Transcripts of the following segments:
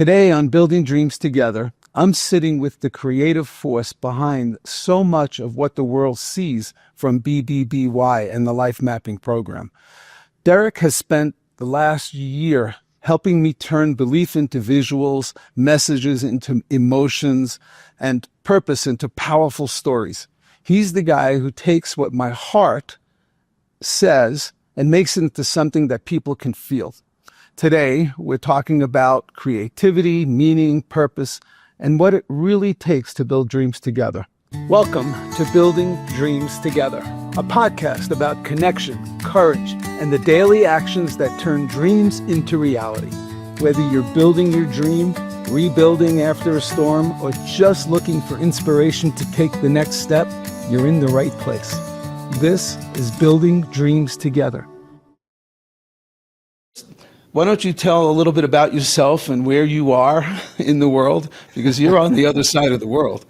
Today on Building Dreams Together, I'm sitting with the creative force behind so much of what the world sees from BBBY and the Life Mapping program. Derek has spent the last year helping me turn belief into visuals, messages into emotions, and purpose into powerful stories. He's the guy who takes what my heart says and makes it into something that people can feel. Today, we're talking about creativity, meaning, purpose, and what it really takes to build dreams together. Welcome to Building Dreams Together, a podcast about connection, courage, and the daily actions that turn dreams into reality. Whether you're building your dream, rebuilding after a storm, or just looking for inspiration to take the next step, you're in the right place. This is Building Dreams Together. Why don't you tell a little bit about yourself and where you are in the world? Because you're on the other side of the world.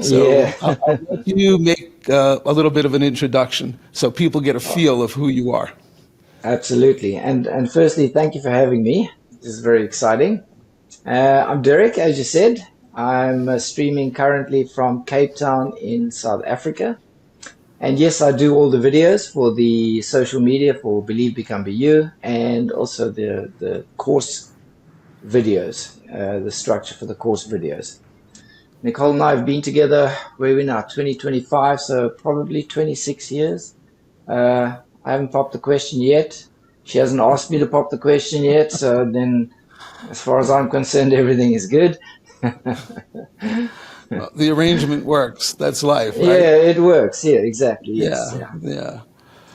So I'll let you make a little bit of an introduction so people get a feel of who you are. Absolutely. And firstly, thank you for having me. This is very exciting. I'm Derek, as you said. I'm streaming currently from Cape Town in South Africa. And yes, I do all the videos for the social media for Believe, Become, Be You, and also the course videos, the structure for the course videos. Nicole and I have been together, where are we now, 2025, so probably 26 years. I haven't popped the question yet. She hasn't asked me to pop the question yet, so then as far as I'm concerned, everything is good. Well, the arrangement works. That's life, right? Yeah, it works. Yeah, exactly. Yes. Yeah.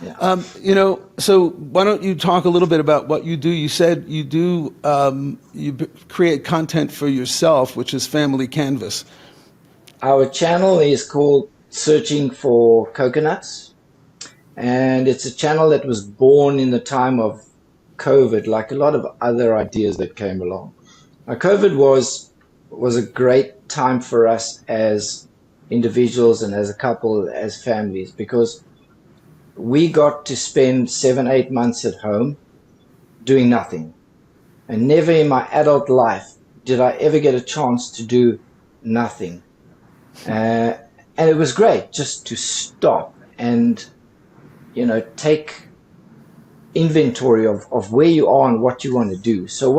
Yeah. So why don't you talk a little bit about what you do? You said you do, create content for yourself, which is Family Canvas. Our channel is called Searching for Coconuts, and it's a channel that was born in the time of COVID, like a lot of other ideas that came along. Now, COVID was a great time for us as individuals and as a couple, as families, because we got to spend 7-8 months at home doing nothing. And never in my adult life did I ever get a chance to do nothing. And it was great just to stop and, take inventory of where you are and what you want to do. So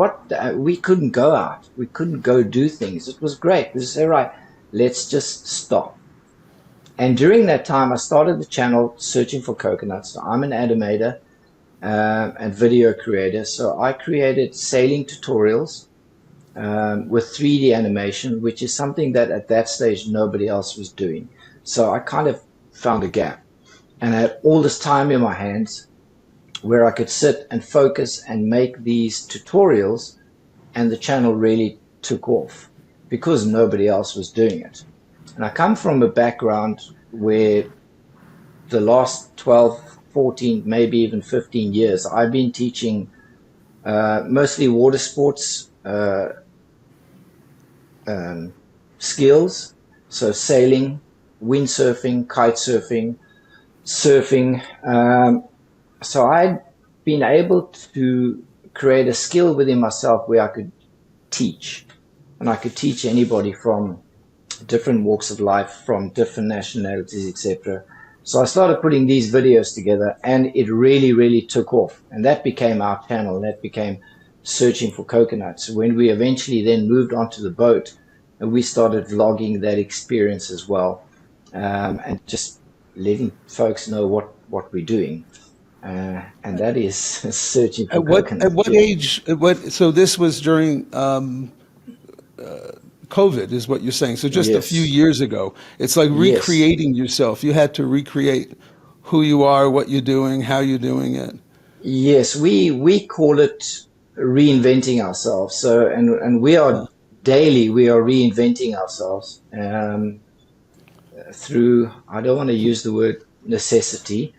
we couldn't go out. We couldn't go do things. It was great. We said, right, let's just stop. And during that time, I started the channel Searching for Coconuts. So I'm an animator and video creator. So I created sailing tutorials with 3D animation, which is something that at that stage nobody else was doing. So I kind of found a gap. And I had all this time in my hands where I could sit and focus and make these tutorials, and the channel really took off because nobody else was doing it. And I come from a background where the last 12, 14, maybe even 15 years, I've been teaching mostly water sports skills, so sailing, windsurfing, kite surfing, surfing. So I'd been able to create a skill within myself where I could teach. And I could teach anybody from different walks of life, from different nationalities, etc. So I started putting these videos together, and it really, really took off. And that became our channel. That became Searching for Coconuts. When we eventually then moved onto the boat, and we started vlogging that experience as well, and just letting folks know what we're doing. And that is Searching for Coconuts. At what age? So this was during COVID, is what you're saying. So just a few years ago, it's like recreating yourself. You had to recreate who you are, what you're doing, how you're doing it. Yes, we call it reinventing ourselves. So and we are daily we are reinventing ourselves through, I don't want to use the word necessity.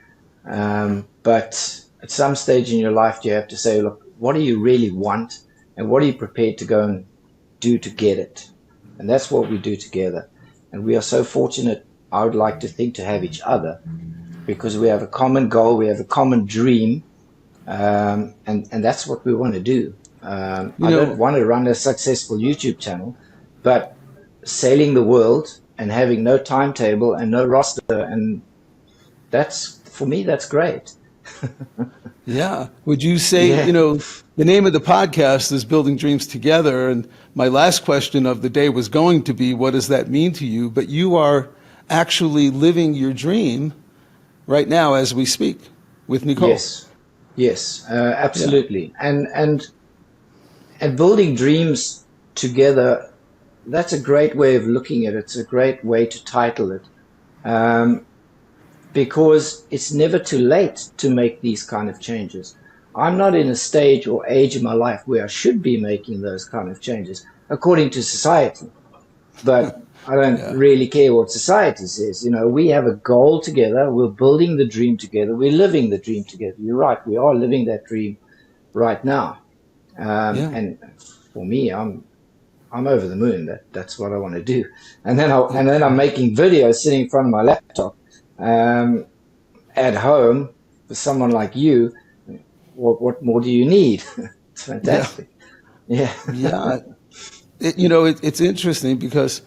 But at some stage in your life, you have to say, look, what do you really want? And what are you prepared to go and do to get it? And that's what we do together. And we are so fortunate, I would like to think, to have each other, because we have a common goal, we have a common dream, and that's what we want to do. You I don't know, want to run a successful YouTube channel, but sailing the world and having no timetable and no roster, and that's, for me, that's great. yeah. Would you say, Yeah. the name of the podcast is Building Dreams Together, and my last question of the day was going to be, what does that mean to you? But you are actually living your dream right now as we speak with Nicole. Yes. Yes. Yeah. Absolutely. And building dreams together, that's a great way of looking at it. It's a great way to title it. Um, because it's never too late to make these kind of changes. I'm not in a stage or age in my life where I should be making those kind of changes according to society, but I don't Yeah. really care what society says. We have a goal together. We're building the dream together. We're living the dream together. You're right. We are living that dream right now. Yeah. And for me, I'm over the moon. That's what I want to do. And then I'm making videos sitting in front of my laptop. Um, at home for someone like you. What more do you need? It's Yeah. fantastic. Yeah. Yeah. It's interesting because,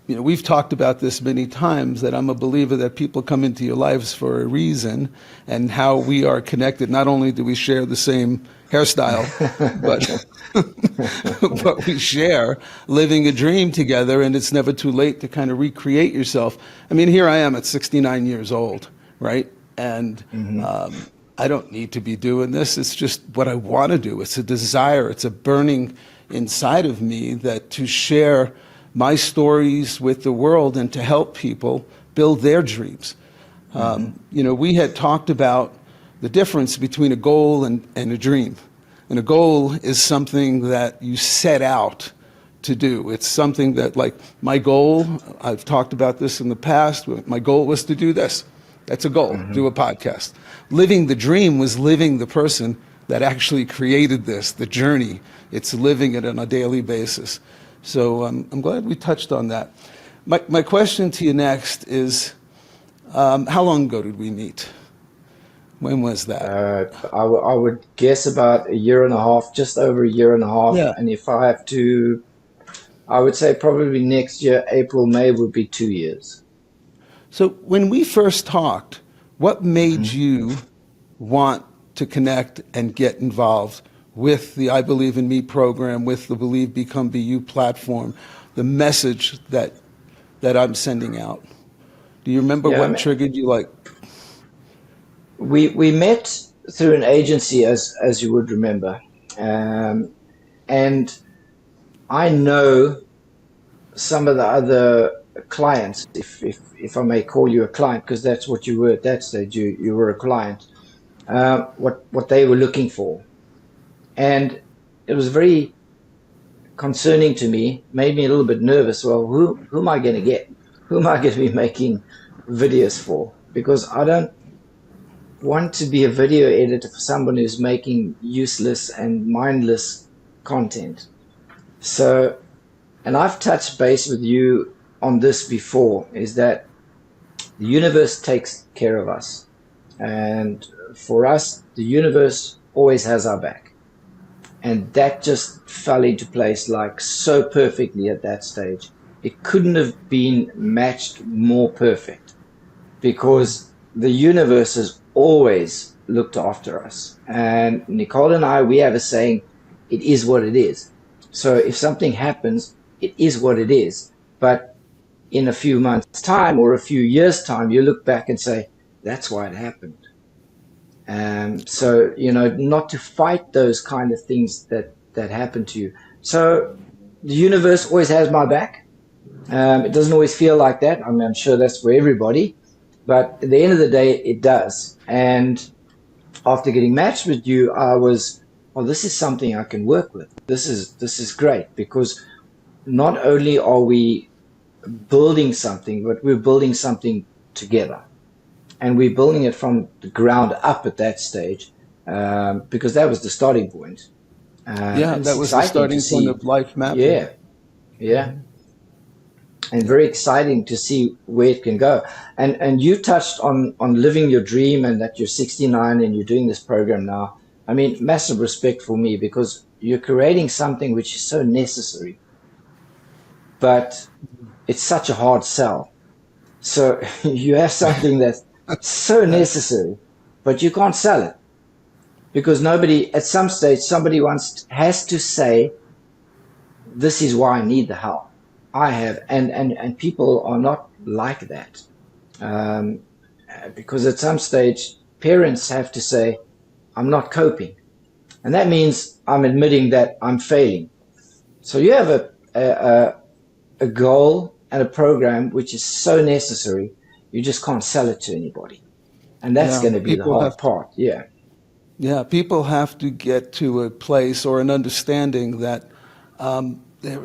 we've talked about this many times that I'm a believer that people come into your lives for a reason, and how we are connected. Not only do we share the same hairstyle, but but we share living a dream together, and it's never too late to kind of recreate yourself. I mean, here I am at 69 years old, right? And Hmm. I don't need to be doing this. It's just what I want to do. It's a desire. It's a burning inside of me that to share my stories with the world and to help people build their dreams. Hmm. We had talked about the difference between a goal and a dream. And a goal is something that you set out to do. It's something that, like, my goal, I've talked about this in the past, my goal was to do this. That's a goal, Hmm. do a podcast. Living the dream was living the person that actually created this, the journey. It's living it on a daily basis. So I'm glad we touched on that. My question to you next is, how long ago did we meet? When was that? I would guess about a year and a half, just over a year and a half. Yeah. And if I have to, I would say probably next year, April, May would be 2 years. So when we first talked, what made Hmm. you want to connect and get involved with the I Believe in Me program, with the Believe Become Be You platform, the message that I'm sending out? Do you remember Yeah, I what mean, triggered you? Like, we met through an agency, as you would remember, and I know some of the other clients, if I may call you a client, because that's what you were at that stage. You were a client. What they were looking for, and it was very concerning to me. Made me a little bit nervous. Well, who am I going to get? Who am I going to be making videos for? Because I don't want to be a video editor for someone who's making useless and mindless content. So, and I've touched base with you on this before, is that the universe takes care of us. And for us, the universe always has our back. And that just fell into place like so perfectly at that stage. It couldn't have been matched more perfect, because the universe has always looked after us. And Nicole and I, we have a saying, it is what it is. So if something happens, it is what it is. But in a few months' time or a few years' time, you look back and say, that's why it happened. So, not to fight those kind of things that happen to you. So the universe always has my back. It doesn't always feel like that. I mean, I'm sure that's for everybody, but at the end of the day, it does. And after getting matched with you, I was, well, this is something I can work with. This is great, because not only are we building something, but we're building something together. And we're building it from the ground up at that stage, because that was the starting point. yeah, And it's that was the exciting to starting point see. of life mapping. Yeah, yeah. And very exciting to see where it can go. And you touched on living your dream, and that you're 69 and you're doing this program now. I mean, massive respect for me because you're creating something which is so necessary, but it's such a hard sell. So you have something that's so necessary, but you can't sell it because nobody, at some stage, somebody has to say, this is why I need the help. I have, and people are not like that. Um, because at some stage, parents have to say, I'm not coping. And that means I'm admitting that I'm failing. So you have a goal and a program which is so necessary, you just can't sell it to anybody. And that's Yeah, going to be the hard part. Yeah. people have to get to a place or an understanding that there,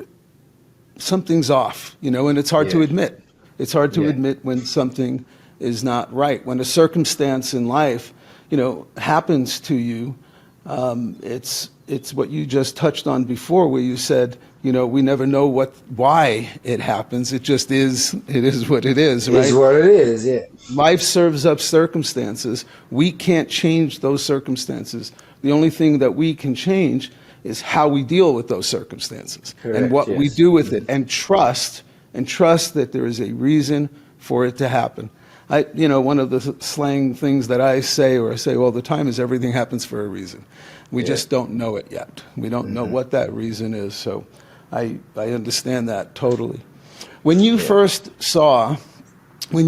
something's off, and it's hard to Yeah. admit. It's hard to Yeah. admit when something is not right. When a circumstance in life, happens to you, it's what you just touched on before, where you said, we never know why it happens. It just is. It is what it is, Is right? what it is. Yeah. Life serves up circumstances. We can't change those circumstances. The only thing that we can change is how we deal with those circumstances and Correct. what we Yes. do with it, and trust that there is a reason for it to happen. One of the slang things that I say all the time is everything happens for a reason. We Yeah. just don't know it yet. We don't know what that reason is. So I understand that totally. When you Yeah. first saw, when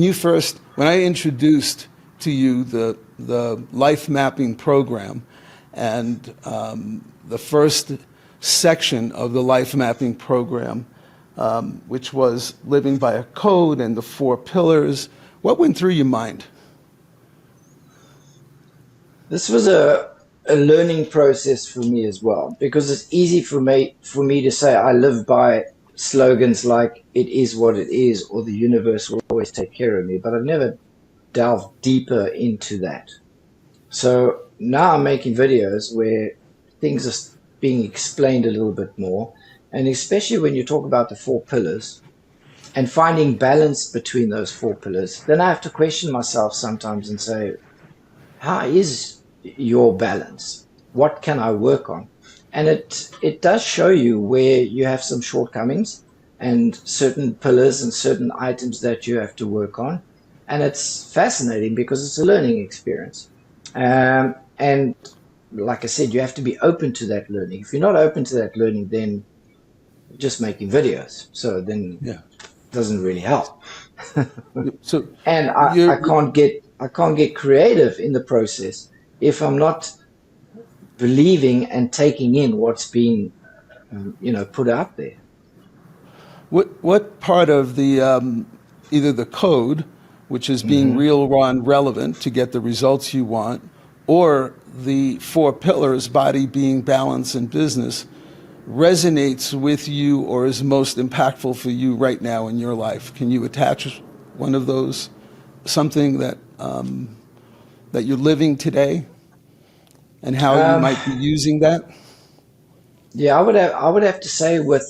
I introduced to you the life mapping program, and the first section of the life mapping program, which was living by a code and the 4 pillars, what went through your mind? This was a learning process for me as well because it's easy for me to say I live by slogans like it is what it is or the universe will always take care of me, but I've never delved deeper into that. So now I'm making videos where things are being explained a little bit more, and especially when you talk about the 4 pillars and finding balance between those 4 pillars, then I have to question myself sometimes and say, how is your balance? What can I work on? And it does show you where you have some shortcomings and certain pillars and certain items that you have to work on. And it's fascinating because it's a learning experience. And like I said, you have to be open to that learning. If you're not open to that learning, then you're just making videos. So then Yeah. it doesn't really help. So And you're, I can't get creative in the process if I'm not believing and taking in what's being put out there. what part of the either the code, which is being Hmm. real, raw, and relevant to get the results you want, or the 4 pillars, body, being, balance, and business, resonates with you or is most impactful for you right now in your life? Can you attach one of those, something that you're living today, and how you Um, might be using that? yeah, I would have to say with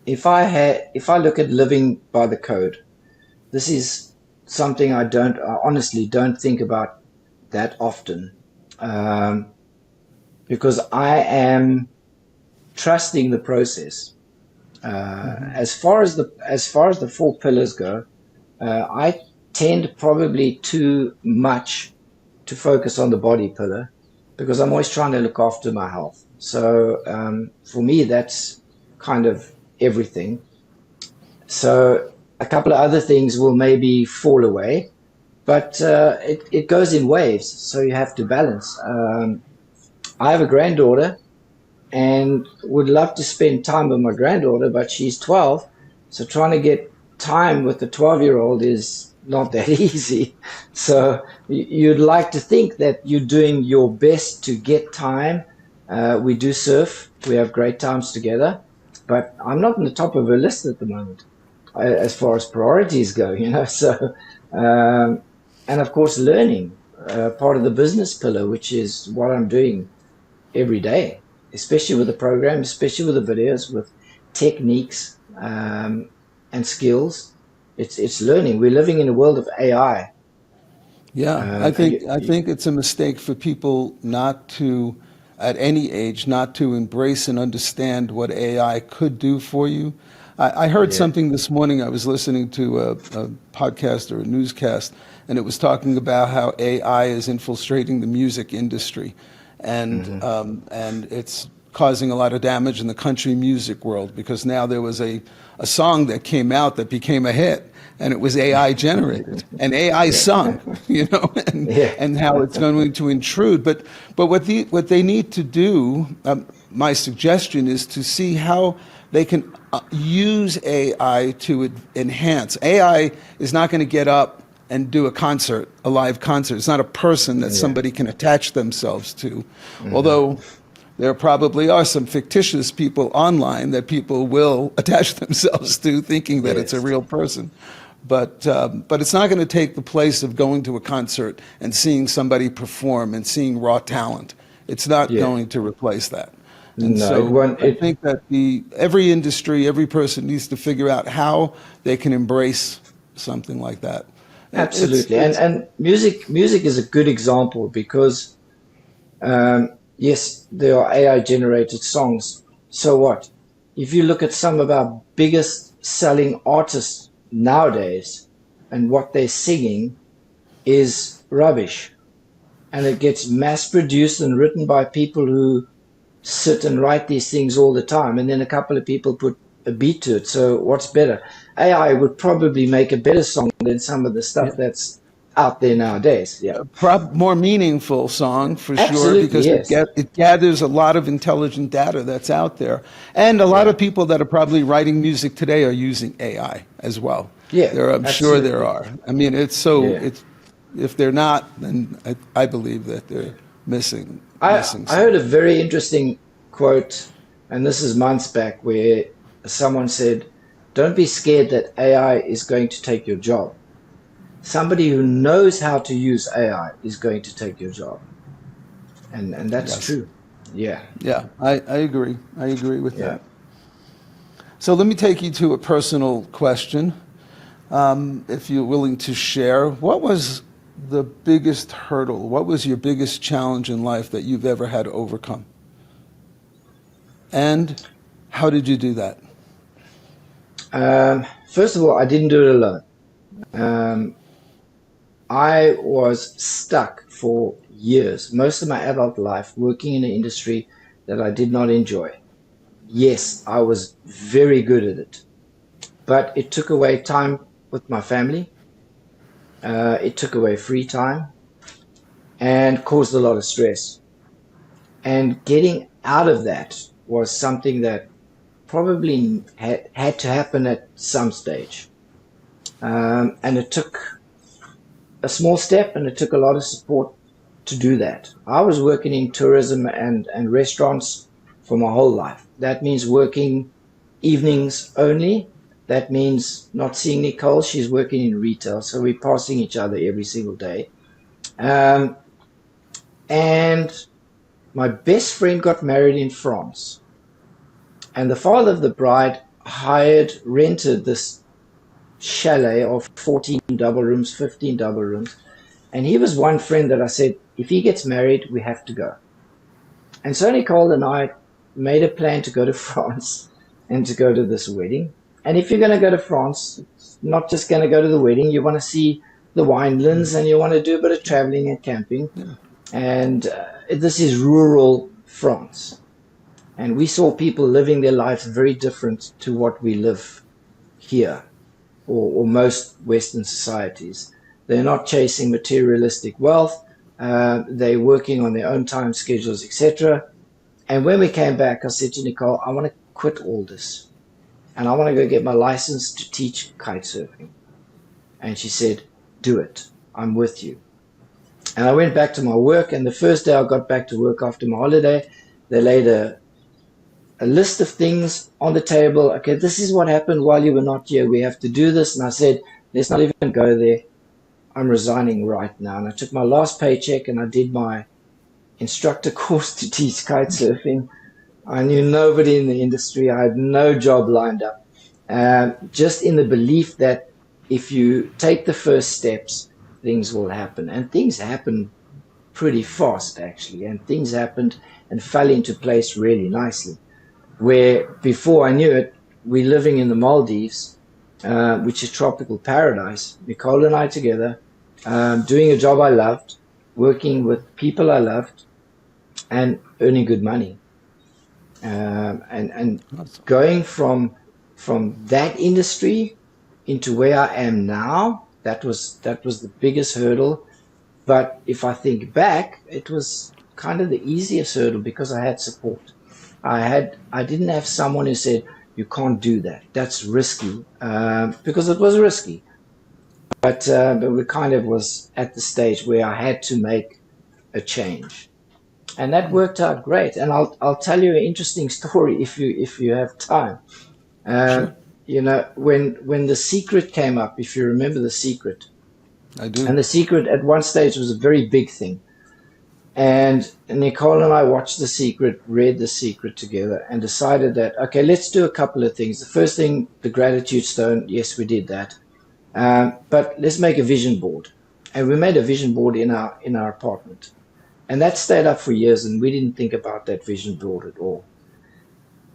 if I look at living by the code, this is something I honestly don't think about that often, um, because I am trusting the process. As far as the 4 pillars go, I tend probably too much to focus on the body pillar because I'm always trying to look after my health. So for me, that's kind of everything. So a couple of other things will maybe fall away, but it goes in waves. So you have to balance. I have a granddaughter and would love to spend time with my granddaughter, but she's 12. So trying to get time with the 12-year-old is not that easy. So you'd like to think that you're doing your best to get time. We do surf. We have great times together, but I'm not on the top of her list at the moment as far as priorities go. So, um, and of course, learning, part of the business pillar, which is what I'm doing every day, especially with the program, especially with the videos, with techniques and skills. It's learning. We're living in a world of AI. Yeah, I And think I think it's a mistake for people not to, at any age, not to embrace and understand what AI could do for you. I heard yeah. something this morning. I was listening to a podcast or a newscast, and it was talking about how AI is infiltrating the music industry, and it's causing a lot of damage in the country music world because now there was a song that came out that became a hit and it was AI generated and AI Yeah. sung, Yeah. and how it's going to intrude. But what they need to do, my suggestion is to see how they can use AI to enhance. AI is not going to get up and do a concert, a live concert. It's not a person that Yeah. somebody can attach themselves to, although there probably are some fictitious people online that people will attach themselves to, thinking that it's a Yes. real person. But it's not going to take the place of going to a concert and seeing somebody perform and seeing raw talent. It's not Yeah. going to replace that. And No, it so won't. I think that every industry, every person needs to figure out how they can embrace something like that. Absolutely. And It's music is a good example because yes, there are AI generated songs. So what? If you look at some of our biggest selling artists nowadays and what they're singing is rubbish. And it gets mass produced and written by people who sit and write these things all the time. And then a couple of people put a beat to it. So what's better? AI would probably make a better song than some of the stuff that's out there nowadays. Yeah. more meaningful song for sure Absolutely. because Yes. it gathers a lot of intelligent data that's out there, and a lot Yeah. of people that are probably writing music today are using AI as well. Yeah. I'm sure there Absolutely. are. I mean, Yeah. it's if they're not, then I believe that they're missing missing I heard a something. very interesting quote, and this is months back, where someone said, "Don't be scared that AI is going to take your job. Somebody who knows how to use AI is going to take your job." And that's Yes, true. Yeah. yeah, I agree. I agree with Yeah. that. So let me take you to a personal question. If you're willing to share, what was the biggest hurdle? What was your biggest challenge in life that you've ever had to overcome? And how did you do that? First of all, I didn't do it alone. Um, I was stuck for years, most of my adult life, working in an industry that I did not enjoy. Yes, I was very good at it, but it took away time with my family. It took away free time and caused a lot of stress. And getting out of that was something that probably had to happen at some stage. And it took a small step and it took a lot of support to do that. I was working in tourism and restaurants for my whole life. That means working evenings only. That means not seeing Nicole. She's working in retail. So we're passing each other every single day. Um, and my best friend got married in France. And the father of the bride rented this chalet of 14 double rooms, 15 double rooms. And he was one friend that I said, if he gets married, we have to go. And so Nicole and I made a plan to go to France and to go to this wedding. And if you're going to go to France, it's not just going to go to the wedding. You want to see the winelands and you want to do a bit of traveling and camping. And this is rural France. And we saw people living their lives very different to what we live here or most Western societies. They're not chasing materialistic wealth. They're working on their own time schedules, etc. And when we came back, I said to Nicole, I want to quit all this. And I want to go get my license to teach kite surfing. And she said, do it. I'm with you. And I went back to my work. And the first day I got back to work after my holiday, they laid a list of things on the table. Okay, this is what happened while you were not here. We have to do this. And I said, let's not even go there. I'm resigning right now. And I took my last paycheck and I did my instructor course to teach kite surfing. I knew nobody in the industry. I had no job lined up. Just in the belief that if you take the first steps, things will happen. And things happen pretty fast, actually. And things happened and fell into place really nicely. Where before I knew it, we're living in the Maldives, which is tropical paradise. Nicole and I together, doing a job I loved, working with people I loved, and earning good money. And Awesome. going from that industry into where I am now, that was the biggest hurdle. But if I think back, it was kind of the easiest hurdle because I had support. I didn't have someone who said, you can't do that. That's risky, because it was risky. But we kind of was at the stage where I had to make a change, and that worked out great. And I'll tell you an interesting story if you have time. Sure. You know, when The Secret came up, if you remember The Secret, I do. and The Secret at one stage was a very big thing. And Nicole and I watched The Secret, read The Secret together, and decided that, okay, let's do a couple of things. The first thing, the gratitude stone. Yes, we did that. But let's make a vision board. And we made a vision board in our apartment. And that stayed up for years, and we didn't think about that vision board at all.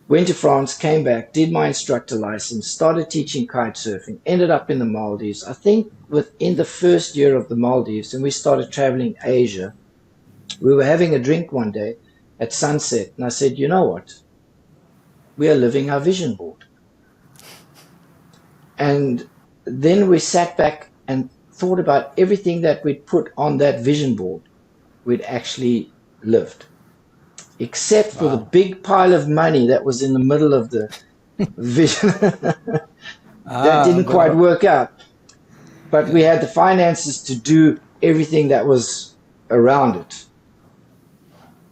Went to France, came back, did my instructor license, started teaching kite surfing, ended up in the Maldives. I think within the first year of the Maldives, and we started traveling Asia, we were having a drink one day at sunset, and I said, you know what? We are living our vision board. And then we sat back and thought about everything that we'd put on that vision board, we'd actually lived, except for the Wow. big pile of money that was in the middle of the vision. That didn't quite But work out. But we yeah. had the finances to do everything that was around it.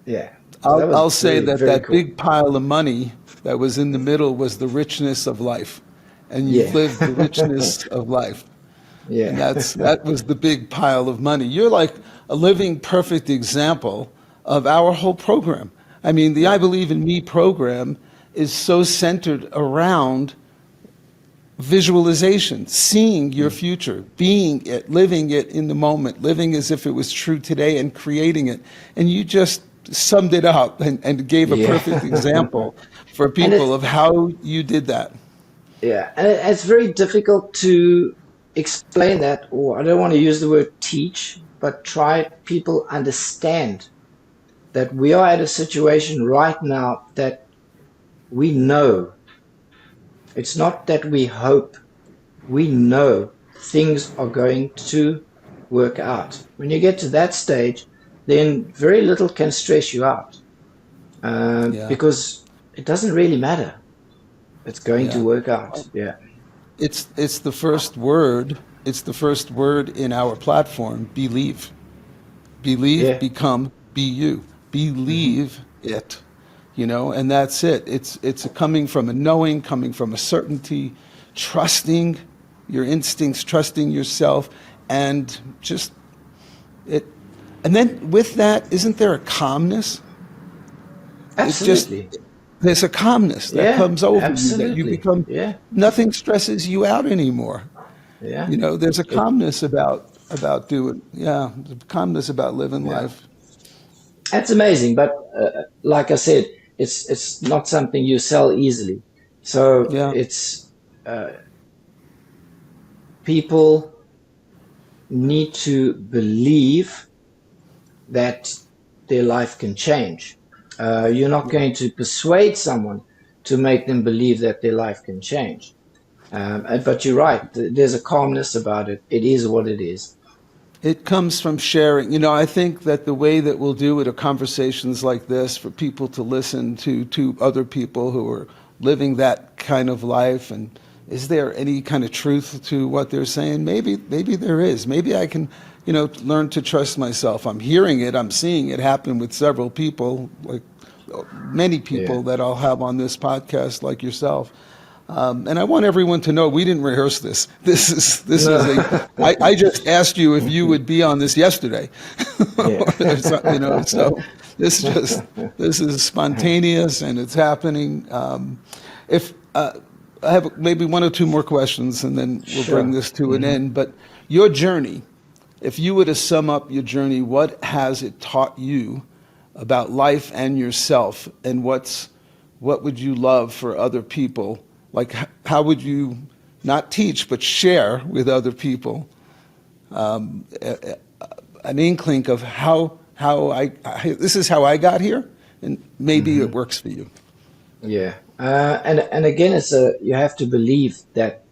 Yeah. So that was I'll say very, that very that cool. big pile of money that was in the middle was the richness of life, and you've Yeah. lived the richness of life. And Yeah. that was the big pile of money. You're like a living perfect example of our whole program. I mean, the I Yeah. Believe in Me program is so centered around visualization, seeing your Mm. future, being it, living it in the moment, living as if it was true today and creating it. And you just summed it up and gave a Yeah. perfect example for And people of how you did that. it's very difficult to explain that, or I don't want to use the word teach, but try people understand that we are at a situation right now that we know. It's not that we hope, we know things are going to work out. When you get to that stage, then very little can stress you out, Yeah, because it doesn't really matter. It's going to yeah. work out. Yeah. It's the first word. It's the first word in our platform. Believe, believe, Yeah. become, be you. Hmm. Believe it, and that's it. It's a coming from a knowing, coming from a certainty, trusting your instincts, trusting yourself, and just it. And then with that, isn't there a calmness? It just Absolutely. there's a calmness that Yeah. comes over you that you Absolutely. become Yeah. nothing stresses you out anymore. Yeah. There's a It. calmness about doing, yeah, the calmness about living Yeah. life. That's amazing. But like I said, it's not something you sell easily. So Yeah, it's, uh, people need to believe that their life can change. You're not yeah. going to persuade someone to make them believe that their life can change. But you're right. There's a calmness about it. It is what it is. It comes from sharing. I think that the way that we'll do it are conversations like this for people to listen to other people who are living that kind of life. And is there any kind of truth to what they're saying? Maybe there is. Maybe I can, learn to trust myself. I'm hearing it. I'm seeing it happen with several people, like many Yeah. people that I'll have on this podcast, like yourself. And I want everyone to know we didn't rehearse this. This was a. No. I just asked you if you would be on this yesterday, Yeah. So this is spontaneous and it's happening. If I have maybe one or two more questions, and then we'll bring Sure. this to an Hmm. end. But your journey If you were to sum up your journey, what has it taught you about life and yourself, and what would you love for other people? Like, how would you not teach but share with other people an inkling of this is how I got here, and maybe it Hmm. works for you. Yeah. And again, you have to believe that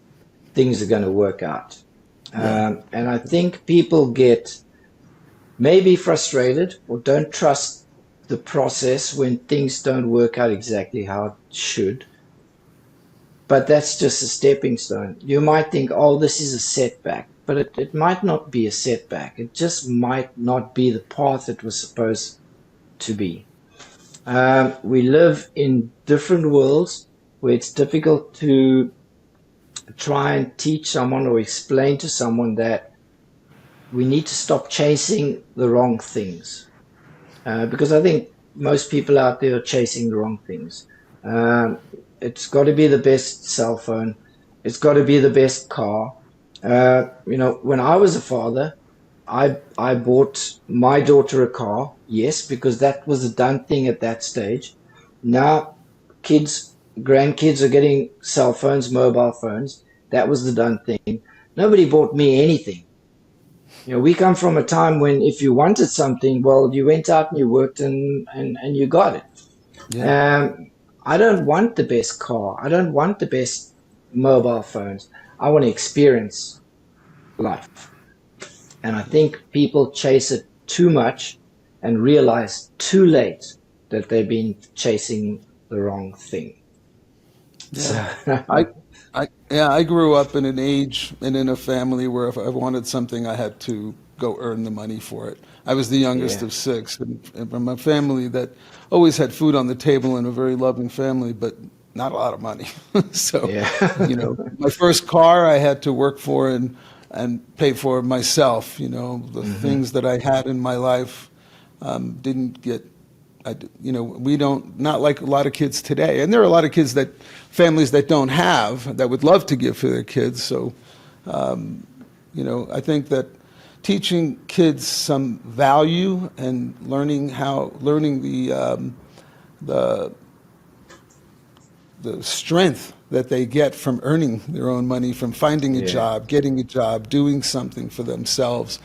things are going to work out. Yeah, And I think people get maybe frustrated or don't trust the process when things don't work out exactly how it should. But that's just a stepping stone. You might think, oh, this is a setback, but it might not be a setback. It just might not be the path it was supposed to be. We live in different worlds where it's difficult to try and teach someone or explain to someone that we need to stop chasing the wrong things. Because I think most people out there are chasing the wrong things. Um, it's got to be the best cell phone. It's got to be the best car. When I was a father, I bought my daughter a car, yes, because that was a done thing at that stage. Now, grandkids are getting cell phones, mobile phones. That was the done thing. Nobody bought me anything. We come from a time when if you wanted something, well, you went out and you worked and you got it. yeah, I don't want the best car. I don't want the best mobile phones. I want to experience life. And I think people chase it too much and realize too late that they've been chasing the wrong thing. So, yeah. I, I grew up in an age and in a family where if I wanted something, I had to go earn the money for it. I was the youngest yeah, of six, and from a family that always had food on the table and a very loving family, but not a lot of money. So, yeah, my first car I had to work for and pay for myself. The hmm, things that I had in my life didn't get we don't, not like a lot of kids today. And there are a lot of families that don't have, that would love to give for their kids. So, I think that teaching kids some value and learning the, the strength that they get from earning their own money, from finding a yeah, job, getting a job, doing something for themselves,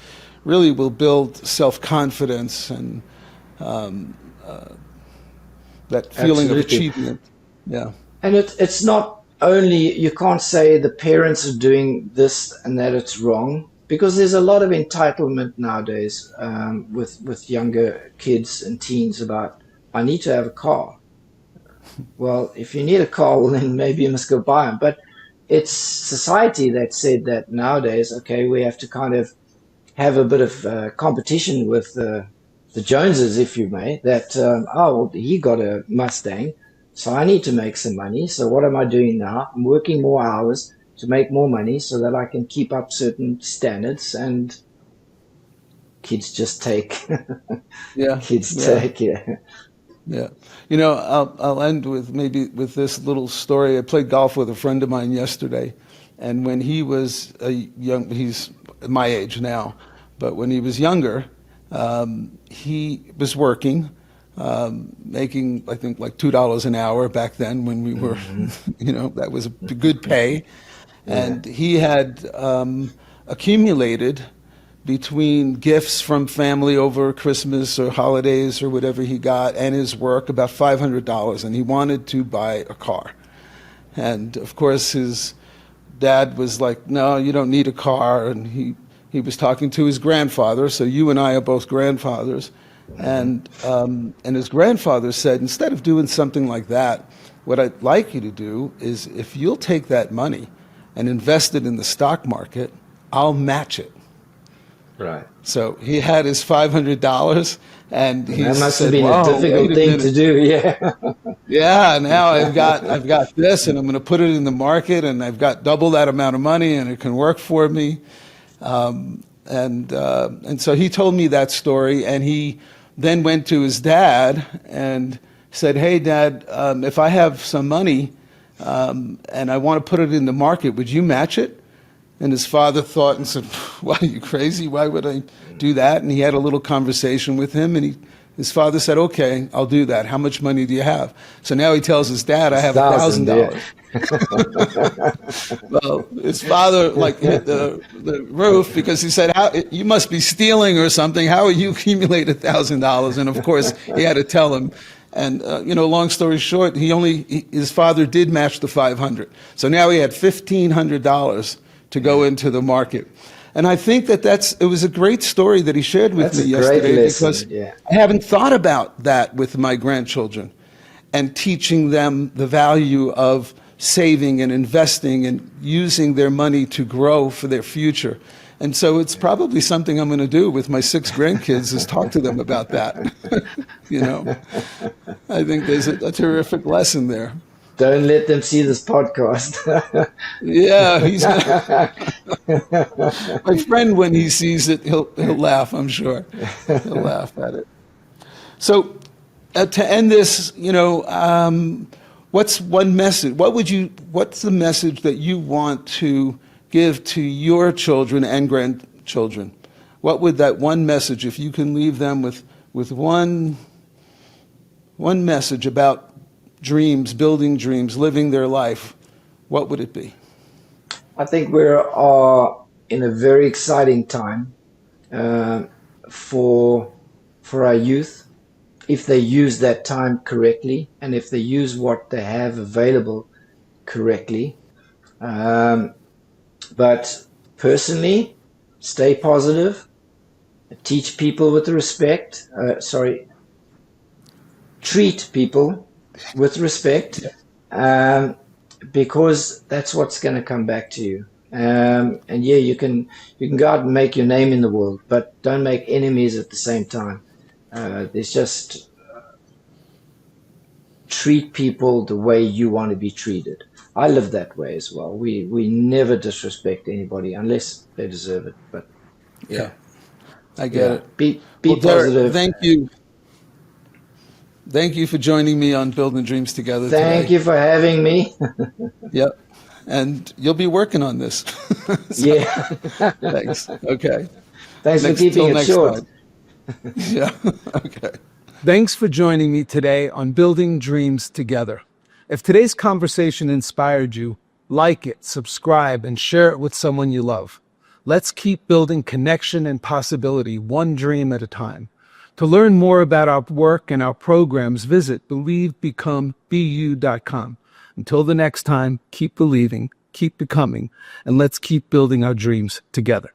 really will build self-confidence and that feeling of absolutely. achievement. Yeah. And it's not only, you can't say the parents are doing this and that it's wrong, because there's a lot of entitlement nowadays with younger kids and teens about, I need to have a car. Well, if you need a car, well, then maybe you must go buy them. But it's society that said that nowadays, okay, we have to kind of have a bit of competition with the Joneses, if you may, that, oh, well, he got a Mustang, so I need to make some money. So what am I doing now? I'm working more hours to make more money so that I can keep up certain standards, and kids just take, Yeah. kids Yeah. take, yeah. Yeah. I'll end with maybe with this little story. I played golf with a friend of mine yesterday, and when he was he's my age now, but when he was younger, he was working, making I think like $2 an hour back then when we were, Hmm. that was a good pay, Yeah. and he had accumulated between gifts from family over Christmas or holidays or whatever he got and his work about $500, and he wanted to buy a car. And of course, his dad was like, "No, you don't need a car." And he was talking to his grandfather. So you and I are both grandfathers, Hmm. and his grandfather said, "Instead of doing something like that, what I'd like you to do is if you'll take that money and invest it in the stock market, I'll match it." Right. So he had his $500, and And he that must have said, been a "Wow, wait difficult a thing to minute. do. Yeah. Yeah, now I've got this, and I'm going to put it in the market, and I've got double that amount of money, and it can work for me." And so he told me that story, and he then went to his dad and said, "Hey, Dad, if I have some money and I want to put it in the market, would you match it?" And his father thought and said, "Why, are you crazy? Why would I do that?" And he had a little conversation with him, and his father said, "Okay, I'll do that. How much money do you have?" So now he tells his dad, "I have Thousand, yeah. $1,000. Well, his father like hit the roof because he said, "You must be stealing or something. How you accumulate $1,000?" And of course, he had to tell him. And long story short, his father did match the 500. So now he had $1,500 to go into the market. And I think it was a great story that he shared with me yesterday, because I haven't thought about that with my grandchildren and teaching them the value of saving and investing and using their money to grow for their future. And so it's probably something I'm going to do with my 6 grandkids, is talk to them about that. I think there's a terrific lesson there. Don't let them see this podcast. Yeah, my friend, when he sees it, he'll laugh, I'm sure. He'll laugh at it. So to end this, what's one message? What's the message that you want to give to your children and grandchildren? What would that one message, if you can leave them with one message about dreams, building dreams, living their life, what would it be? I think we are in a very exciting time for our youth, if they use that time correctly and if they use what they have available correctly. But personally, stay positive, teach people with respect, treat people with respect, because that's what's going to come back to you. And yeah, you can go out and make your name in the world, but don't make enemies at the same time. There's just treat people the way you want to be treated. I live that way as well. We never disrespect anybody unless they deserve it. But yeah, I get it. Be Derek, positive. thank you. Thank you for joining me on Building Dreams Together today. Thank you for having me. Yep. And you'll be working on this. Yeah. Thanks. Okay. Thanks for keeping it short. Yeah. Okay. Thanks for joining me today on Building Dreams Together. If today's conversation inspired you, like it, subscribe, and share it with someone you love. Let's keep building connection and possibility, one dream at a time. To learn more about our work and our programs, visit BelieveBecomeBU.com. Until the next time, keep believing, keep becoming, and let's keep building our dreams together.